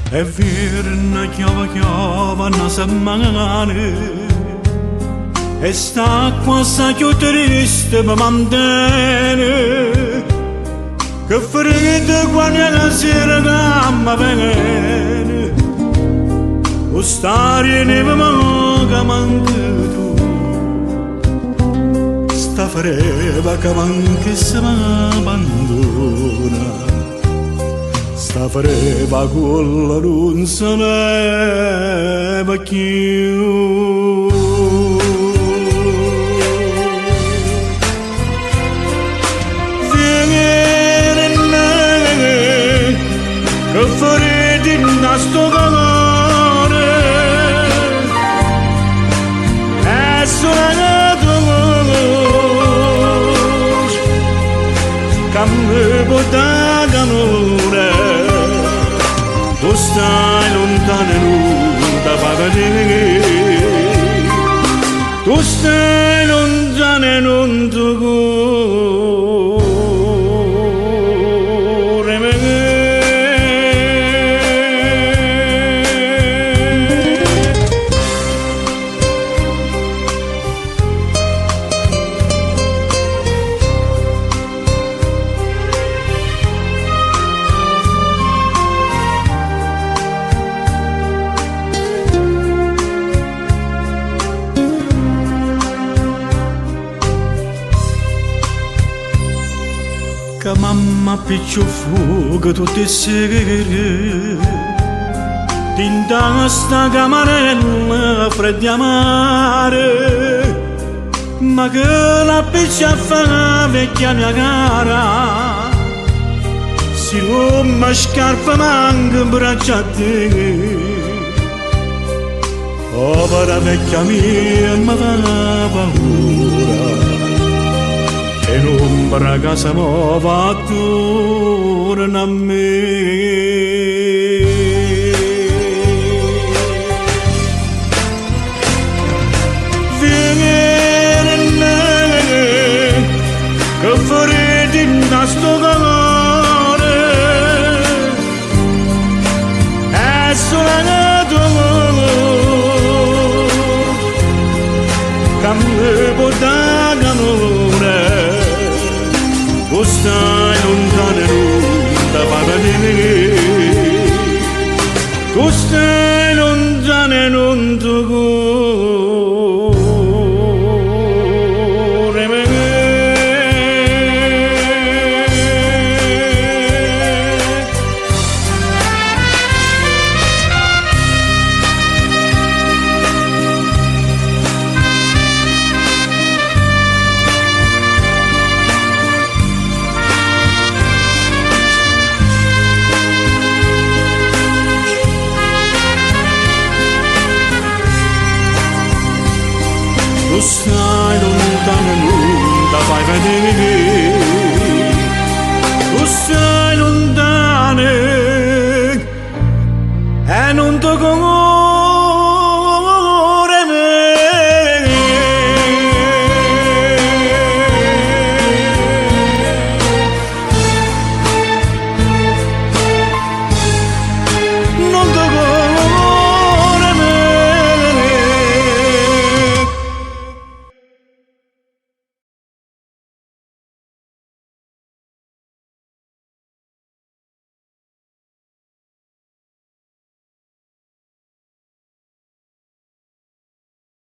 è virna chiava una settimana e sta qua sta più triste ma mantiene che freddo quando la sera gamma viene o stare neve manca tu sta freva che manca se m'abbandona sta freva quella non se leva più che farete in sto calore è suonato voce che mi porta calore tu stai lontano e non ti fa vedere tu stai lontano e non ti che mamma piccio fuoco tutte le sere tinta sta camarella fredda mare ma che la piccia fa vecchia mia cara si rompe scarpa manca in braccia a te povera vecchia mia mi fa paura e l'ombra casa nuova attorno a me. Vieni che farete in sto calore è suonato che mi porta calore tu stai lontano e non ti fa vedere tu stai lontano e non ti cuore tu stai lontano e non ti fai vedere tu stai lontano e non ti conosco